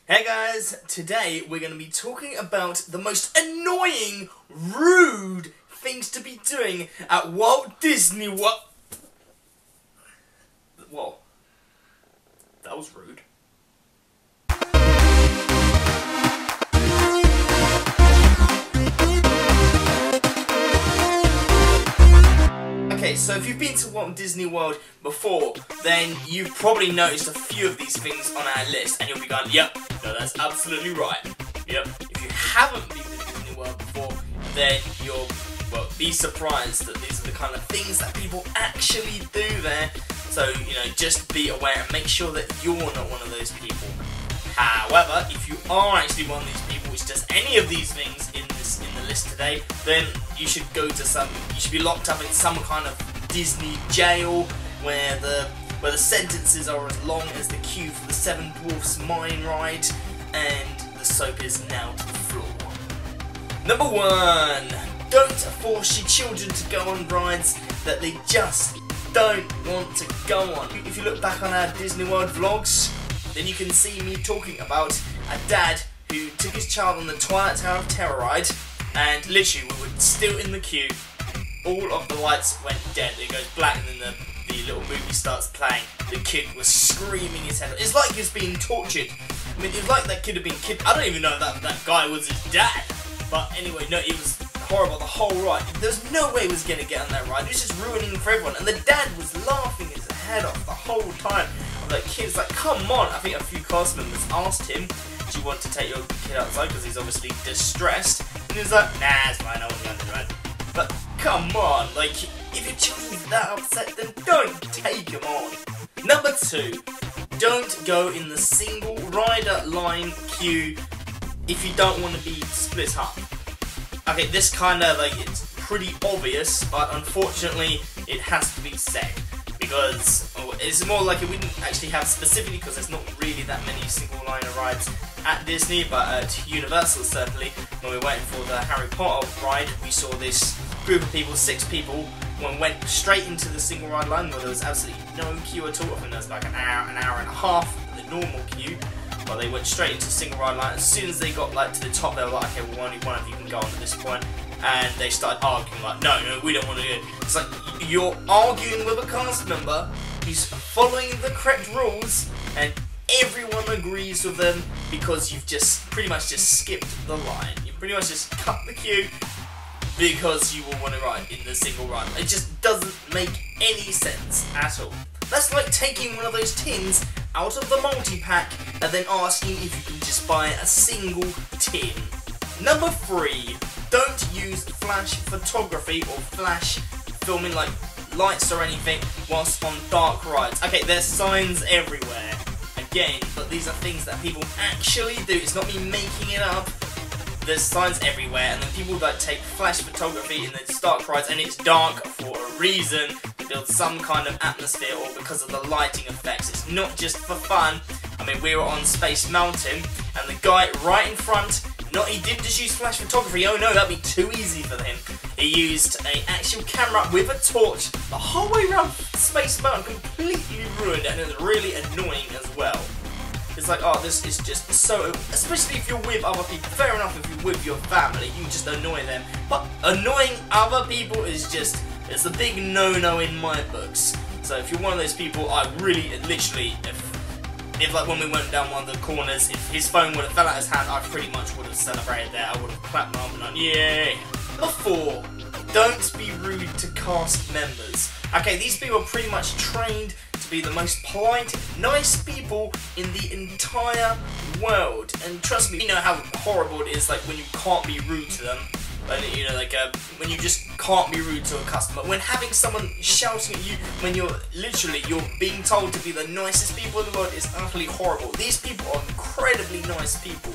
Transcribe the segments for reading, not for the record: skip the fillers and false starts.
Hey guys, today we're going to be talking about the most annoying, rude things to be doing at Walt Disney World. Whoa. That was rude. Okay, so if you've been to Walt Disney World before, then you've probably noticed a few of these things on our list, and you'll be going, yep, no, that's absolutely right. Yep. If you haven't been to Disney World before, then you'll, well, be surprised that these are the kind of things that people actually do there. So, you know, just be aware and make sure that you're not one of those people. However, if you are actually one of these people which does any of these things in the list today, then you should go to you should be locked up in some kind of Disney jail where the sentences are as long as the queue for the Seven Dwarfs Mine Ride, and the soap is nailed to the floor. Number 1, don't force your children to go on rides that they just don't want to go on. If you look back on our Disney World vlogs, then you can see me talking about a dad who took his child on the Twilight Tower of Terror ride, and literally we were still in the queue, all of the lights went dead, it goes black, and then the little movie starts playing. The kid was screaming his head off. It's like he was being tortured. I mean, it was like that kid had been kidnapped. I don't even know if that guy was his dad. But anyway, no, it was horrible, the whole ride. There's no way he was going to get on that ride. It was just ruining it for everyone. And the dad was laughing his head off the whole time. And that kid's like, come on. I think a few cast members asked him, do you want to take your kid outside? Because he's obviously distressed. And he was like, nah, it's fine, I won't go on the ride. But come on, like, if your children's that upset, then don't take them on. Number 2, don't go in the single rider line queue if you don't want to be split up. Okay, this kind of, like, it's pretty obvious, but unfortunately it has to be said. Because it's more like it wouldn't actually have specifically, because there's not really that many single liner rides at Disney, but at Universal certainly, when we were waiting for the Harry Potter ride, we saw this group of people, 6 people, went straight into the single ride line where there was absolutely no queue at all. I think there was like an hour and a half the normal queue, but they went straight into the single ride line. As soon as they got like to the top, they were like, okay, well, only one of you can go on at this point. And they started arguing like, no, we don't want to do it. It's like, you're arguing with a cast member who's following the correct rules, and everyone agrees with them because you've just pretty much just skipped the line. You pretty much just cut the queue because you will want to ride in the single ride. It just doesn't make any sense at all. That's like taking one of those tins out of the multi-pack and then asking if you can just buy a single tin. Number 3, don't use flash photography or flash filming like lights or anything whilst on dark rides. Okay, there's signs everywhere, again, but these are things that people actually do. It's not me making it up. There's signs everywhere, and then people that take flash photography in the dark rides, and it's dark for a reason, to build some kind of atmosphere or because of the lighting effects. It's not just for fun. I mean, we were on Space Mountain, and the guy right in front, he didn't just use flash photography. Oh no, that'd be too easy for him. He used an actual camera with a torch the whole way around Space Mountain, completely ruined it, and it was really annoying as well. It's like, oh, this is just so, especially if you're with other people. Fair enough if you're with your family, you just annoy them. But annoying other people is just, it's a big no-no in my books. So if you're one of those people, I really, literally, if like when we went down one of the corners, if his phone would have fell out of his hand, I pretty much would have celebrated there. I would have clapped my arm and gone, yay! Number 4, don't be rude to cast members. Okay, these people are pretty much trained to be the most polite, nice people in the entire world. And trust me, you know how horrible it is, like when you can't be rude to them. And, you know, like when you just can't be rude to a customer. When having someone shouting at you, when you're being told to be the nicest people in the world, is utterly horrible. These people are incredibly nice people.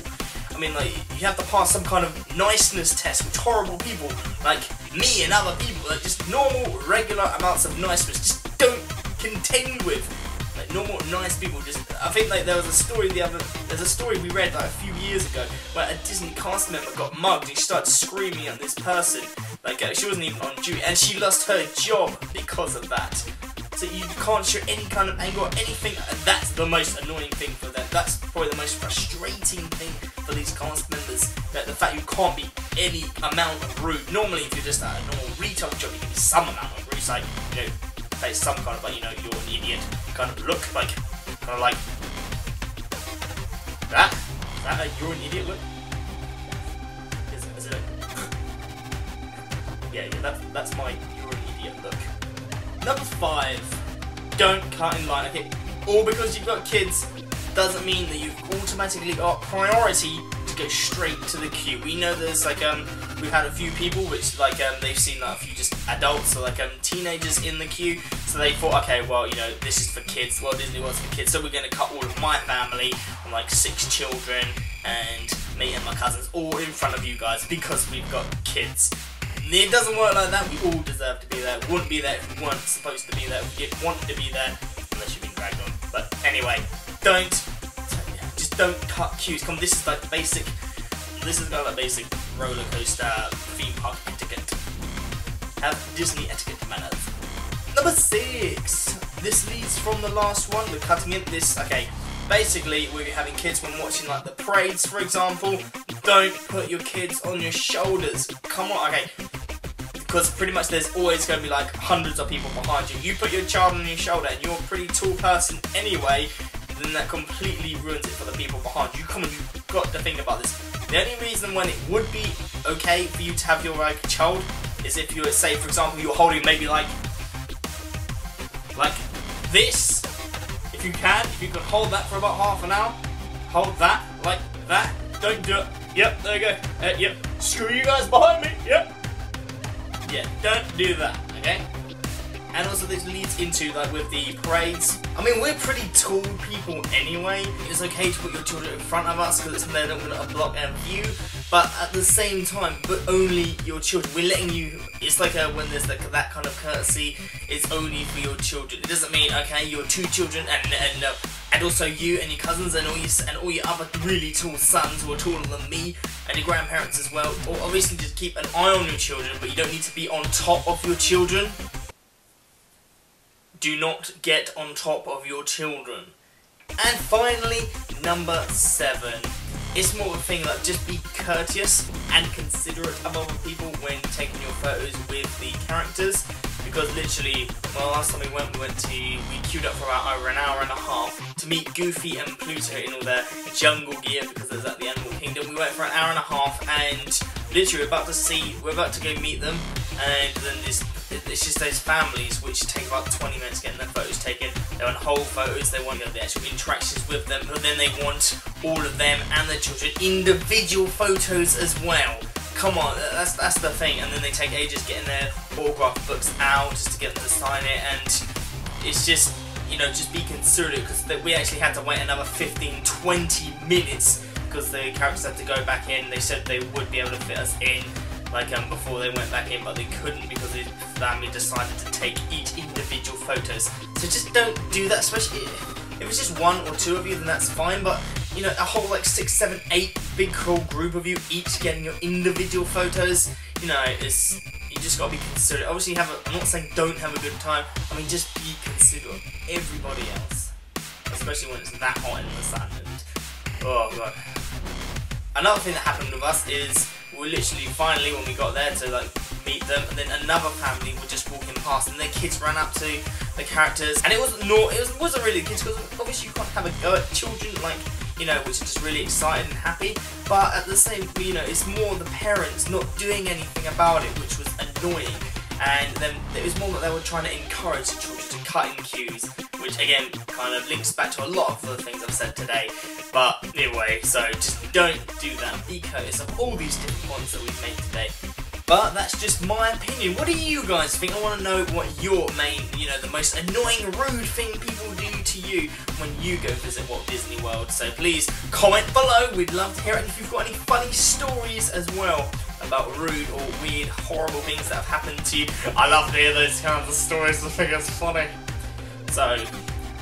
I mean, like, you have to pass some kind of niceness test, which horrible people, like me and other people, like just normal, regular amounts of niceness, just don't contend with. Like normal, nice people just. I think like there's a story we read like a few years ago where a Disney cast member got mugged and she started screaming at this person. Like she wasn't even on duty, and she lost her job because of that. So So you can't show any kind of anger or anything, and that's the most annoying thing for them. That's probably the most frustrating thing for these cast members, that the fact you can't be any amount of rude. Normally if you're just at a normal retail job, you can be some amount of rude, like, you know, face some kind of like, you know, you're an idiot kind of look, like, kind of like that. Is that a you're an idiot look? Is it? Yeah, that's my you're an idiot look. Number 5, don't cut in line. Okay, all because you've got kids doesn't mean that you've automatically got priority to go straight to the queue. We know there's like we've had a few people which like they've seen like a few just adults or like teenagers in the queue, so they thought, okay, well, you know, this is for kids. Well, Disney World's for kids, so we're going to cut all of my family and like 6 children and me and my cousins all in front of you guys because we've got kids. It doesn't work like that. We all deserve to be there. We wouldn't be there if we weren't supposed to be there. We didn't want to be there unless you've been dragged on. But anyway, just don't cut queues. Come, this is like the basic. This is kind of like basic roller coaster theme park etiquette. Have Disney etiquette manners. Number 6. This leads from the last one. We're cutting it. Okay. Basically, we're having kids when watching like the parades, for example. Don't put your kids on your shoulders. Come on, okay. Because pretty much there's always going to be like hundreds of people behind you. You put your child on your shoulder and you're a pretty tall person anyway, then that completely ruins it for the people behind you. Come on, you've got to think about this. The only reason when it would be okay for you to have your like child is if you were, say, for example, you're holding maybe like this. If you can hold that for about half an hour, hold that like that. Don't do it. Yep, there you go. Yep. Screw you guys behind me. Yep. Yeah, don't do that. Okay. And also this leads into like with the parades. I mean, we're pretty tall people anyway. It's okay to put your children in front of us because they're not going to block our view. But at the same time, but only your children. We're letting you. It's like when there's like that kind of courtesy. It's only for your children. It doesn't mean okay, your 2 children and also you and your cousins and all your other really tall sons who are taller than me and your grandparents as well. Or obviously just keep an eye on your children, but you don't need to be on top of your children. Do not get on top of your children. And finally, number 7. It's more of a thing like just be courteous and considerate of other people when taking your photos with the characters. Because literally, well, last time we queued up for about over an hour and a half to meet Goofy and Pluto in all their jungle gear because it was at the Animal Kingdom. We went for an hour and a half and literally we're about to go meet them, and then it's just those families which take about 20 minutes getting their photos taken. They want whole photos, they want the actual interactions with them, but then they want all of them and their children individual photos as well. Come on, that's the thing. And then they take ages getting their autograph books out just to get them to sign it, and it's just, you know, just be considerate because we actually had to wait another 15-20 minutes because the characters had to go back in. They said they would be able to fit us in like before they went back in, but they couldn't because the family decided to take each individual photos. So just don't do that, especially if it's just 1 or 2 of you, then that's fine, but you know, a whole like 6, 7, 8 big whole group of you each getting your individual photos, you know, you just gotta be considerate. Obviously I'm not saying don't have a good time, I mean just be considerate of everybody else, especially when it's that hot in the sun. And oh god. Another thing that happened with us is we literally finally, when we got there to like meet them, and then another family were just walking past and their kids ran up to the characters, and it wasn't really kids because obviously you can't have a go at children, like, you know, which are just really excited and happy, but at the same, you know, it's more the parents not doing anything about it, which was annoying. And then it was more that they were trying to encourage the children to cut in queues, which again kind of links back to a lot of the things I've said today. But anyway, so just don't do that. Be courteous of all these different points that we've made today. But that's just my opinion. What do you guys think? I want to know what your main, you know, the most annoying, rude thing people do to you when you go visit Walt Disney World. So please comment below. We'd love to hear it. And if you've got any funny stories as well about rude or weird, horrible things that have happened to you, I love to hear those kinds of stories. I think it's funny. So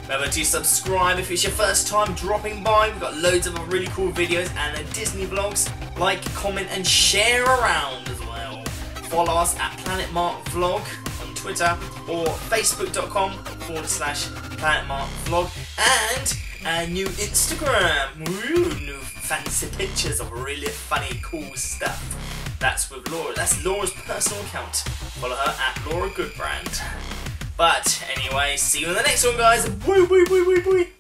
remember to subscribe if it's your first time dropping by. We've got loads of really cool videos and Disney vlogs. Like, comment and share around as well. Follow us at Planet Mark Vlog on Twitter or facebook.com/PlanetMarkVlog, and a new Instagram. Woo, new fancy pictures of really funny, cool stuff. That's with Laura. That's Laura's personal account. Follow her at Laura Goodbrand. But anyway, see you in the next one, guys. Bye, bye, bye, bye, bye.